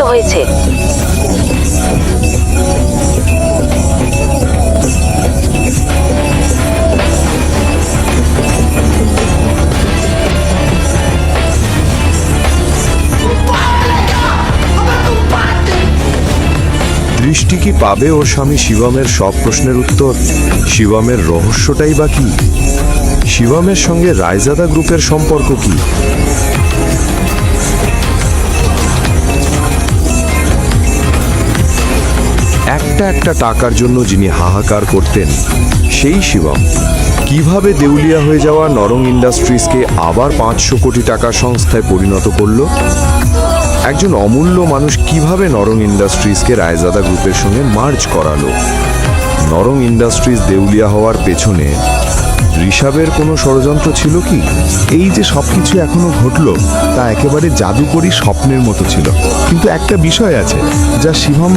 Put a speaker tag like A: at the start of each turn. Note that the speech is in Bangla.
A: হয়েছে।
B: দৃষ্টি কি পাবে ওর স্বামী শিবমের সব প্রশ্নের উত্তর? শিবমের রহস্যটাই বা কি? শিবমের সঙ্গে রায়জাদা গ্রুপের সম্পর্ক কি? একটা একটা টাকার জন্য যিনি হাহাকার করতেন, সেই শিবম কিভাবে দেউলিয়া হয়ে যাওয়া নরং ইন্ডাস্ট্রিজকে আবার 500 কোটি টাকার সংস্থায় পরিণত করল? একজন অমূল্য মানুষ কিভাবে নরং ইন্ডাস্ট্রিজকে রায়জাদা গ্রুপের সঙ্গে মার্জ করালো? নরং ইন্ডাস্ট্রিজ দেউলিয়া হওয়ার পেছনে ঋষাবের কোনো ষড়যন্ত্র ছিল কি?
C: এই যে সবকিছু এখনো ঘটলো তা একেবারে জাদুকরী স্বপ্নের মতো ছিল, কিন্তু একটা বিষয় আছে যা শিবম